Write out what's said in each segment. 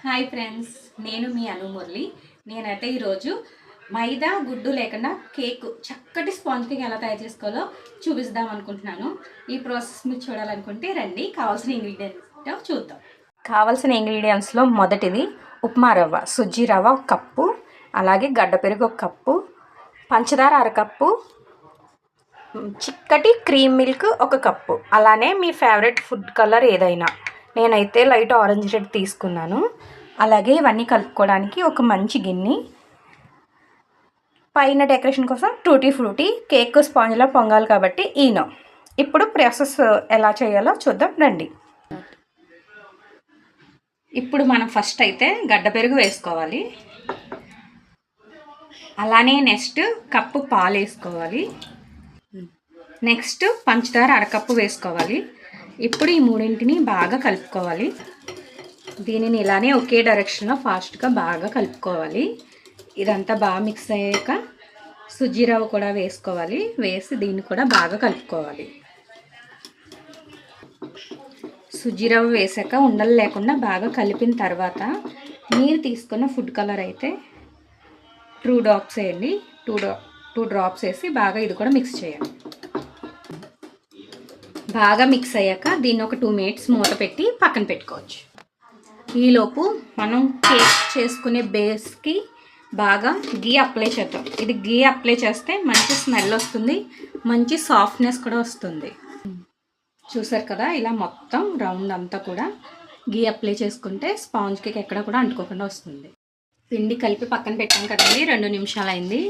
Hi friends, నేను మీ మురళి. నేనైతే ఈరోజు మైదా గుడ్డు లేకుండా కేక్ చక్కటి స్పాంజ్ కేక్ ఎలా తయారు చేసుకోవాలో చూపిద్దాం అనుకుంటున్నాను. ఈ ప్రాసెస్ మీరు చూడాలనుకుంటే రండి. కావాల్సిన ఇంగ్రీడియంట్స్ చూద్దాం. కావాల్సిన ఇంగ్రీడియంట్స్లో మొదటిది ఉప్మా రవ్వ, సుజ్జి రవ్వ 1 కప్పు, అలాగే గడ్డ పెరుగు 1 కప్పు, పంచదార 1/2 కప్పు, చిక్కటి క్రీమ్ మిల్క్ 1 కప్పు, అలానే మీ ఫేవరెట్ ఫుడ్ కలర్ ఏదైనా. నేనైతే లైట్ ఆరెంజ్ రెడ్ తీసుకున్నాను. అలాగే ఇవన్నీ కలుపుకోవడానికి ఒక మంచి గిన్నె, పైన డెకరేషన్ కోసం టూటీ ఫ్రూటీ, కేక్ స్పాంజ్లా పొంగాలి కాబట్టి ఈనో. ఇప్పుడు ప్రాసెస్ ఎలా చేయాలో చూద్దాం రండి. ఇప్పుడు మనం ఫస్ట్ అయితే గడ్డ పెరుగు వేసుకోవాలి. అలానే నెక్స్ట్ కప్పు పాలు వేసుకోవాలి. నెక్స్ట్ పంచదార 1/2 కప్పు వేసుకోవాలి. ఇప్పుడు ఈ మూడింటిని బాగా కలుపుకోవాలి. దీనిని ఇలానే ఒకే డైరెక్షన్లో ఫాస్ట్గా బాగా కలుపుకోవాలి. ఇదంతా బాగా మిక్స్ అయ్యాక సుజ్జి రవ్వ కూడా వేసుకోవాలి. వేసి దీన్ని కూడా బాగా కలుపుకోవాలి. సుజ్జి రవ్వ వేసాక ఉండలు లేకుండా బాగా కలిపిన తర్వాత మీరు తీసుకున్న ఫుడ్ కలర్ అయితే 2 డ్రాప్స్ వేయండి. 2 డ్రాప్స్ వేసి బాగా ఇది కూడా మిక్స్ చేయండి. బాగా మిక్స్ అయ్యాక దీన్ని ఒక 2 మినిట్స్ మూత పెట్టి పక్కన పెట్టుకోవచ్చు. ఈలోపు మనం కేక్ చేసుకునే బేస్కి బాగా గీ అప్లై చేద్దాం. ఇది గీ అప్లై చేస్తే మంచి స్మెల్ వస్తుంది, మంచి సాఫ్ట్నెస్ కూడా వస్తుంది. చూసారు కదా, ఇలా మొత్తం రౌండ్ అంతా కూడా గీ అప్లై చేసుకుంటే స్పాంజ్ కేక్ ఎక్కడ కూడా అంటుకోకుండా వస్తుంది. పిండి కలిపి పక్కన పెట్టాం కదండి, 2 నిమిషాలు అయింది.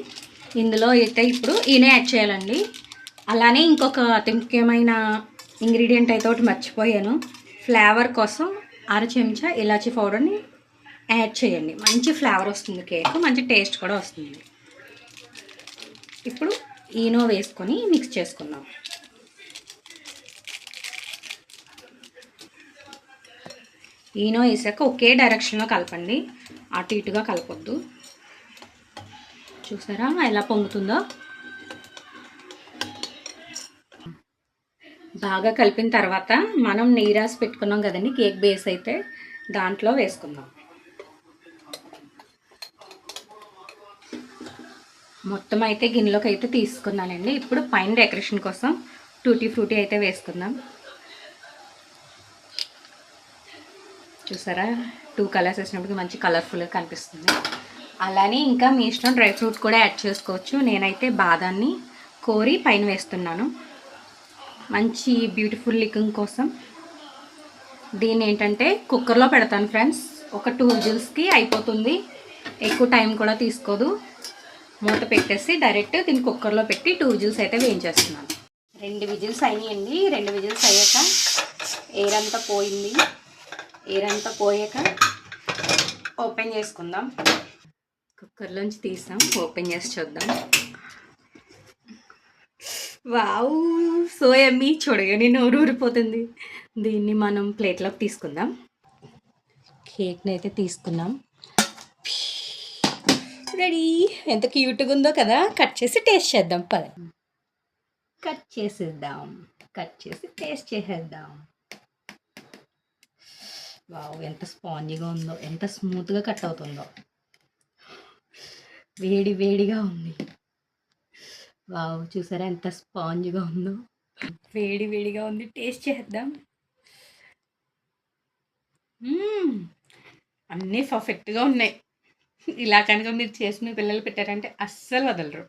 ఇందులో అయితే ఇప్పుడు ఈయన యాడ్ చేయాలండి. అలానే ఇంకొక అతి ముఖ్యమైన ఇంగ్రీడియంట్ అయితే ఒకటి మర్చిపోయాను. ఫ్లేవర్ కోసం 1/2 చెంచా ఇలాచీ పౌడర్ని యాడ్ చేయండి. మంచి ఫ్లేవర్ వస్తుంది, కేక్ మంచి టేస్ట్ కూడా వస్తుంది. ఇప్పుడు ఈనో వేసుకొని మిక్స్ చేసుకుందాం. ఈనో వేసాక ఒకే డైరెక్షన్లో కలపండి, అటు ఇటుగా కలపొద్దు. చూసారా ఎలా పొంగుతుందో. బాగా కలిపిన తర్వాత మనం నెయ్యి రాసి పెట్టుకున్నాం కదండి కేక్ బేస్, అయితే దాంట్లో వేసుకుందాం. మొత్తం అయితే గిన్నెలోకి అయితే తీసుకున్నానండి. ఇప్పుడు పైన డెకరేషన్ కోసం టూటీ ఫ్రూటీ అయితే వేసుకుందాం. చూసారా 2 కలర్స్ వేసినప్పటికీ మంచి కలర్ఫుల్గా కనిపిస్తుంది. అలానే ఇంకా మీ ఇష్టం డ్రై ఫ్రూట్ కూడా యాడ్ చేసుకోవచ్చు. నేనైతే బాదాన్ని కోరి పైన వేస్తున్నాను, మంచి బ్యూటిఫుల్ లుకింగ్ కోసం. దీన్ని ఏంటంటే కుక్కర్లో పెడతాను ఫ్రెండ్స్. ఒక 2 విజిల్స్కి అయిపోతుంది, ఎక్కువ టైం కూడా తీసుకోదు. మూత పెట్టేసి డైరెక్ట్ దీన్ని కుక్కర్లో పెట్టి 2 విజిల్స్ అయితే వేయించేస్తున్నాను. 2 విజిల్స్ అయినాయండి. 2 విజిల్స్ అయ్యాక ఎయిర్ అంతా పోయింది. ఎయిర్ అంతా పోయాక ఓపెన్ చేసుకుందాం. కుక్కర్లోంచి తీసాం, ఓపెన్ చేసి చూద్దాం. Wow, so yummy. చూడగానే నోరు ఊరిపోతుంది. దీన్ని మనం ప్లేట్లోకి తీసుకుందాం. కేక్ని అయితే తీసుకున్నాం. రెడీ. ఎంత క్యూట్గా ఉందో కదా. కట్ చేసి టేస్ట్ చేద్దాం. కట్ చేసేద్దాం. కట్ చేసి టేస్ట్ చేసేద్దాం. వావ్, ఎంత స్పాంజీగా ఉందో, ఎంత స్మూత్గా కట్ అవుతుందో. వేడి వేడిగా ఉంది. వావ్, చూసారా ఎంత స్పాంజ్గా ఉందో. వేడి వేడిగా ఉంది. టేస్ట్ చేద్దాం. అన్నీ పర్ఫెక్ట్గా ఉన్నాయి. ఇలా కనుక మీరు చేసి మీ పిల్లలు పెట్టారంటే అస్సలు వదలరు.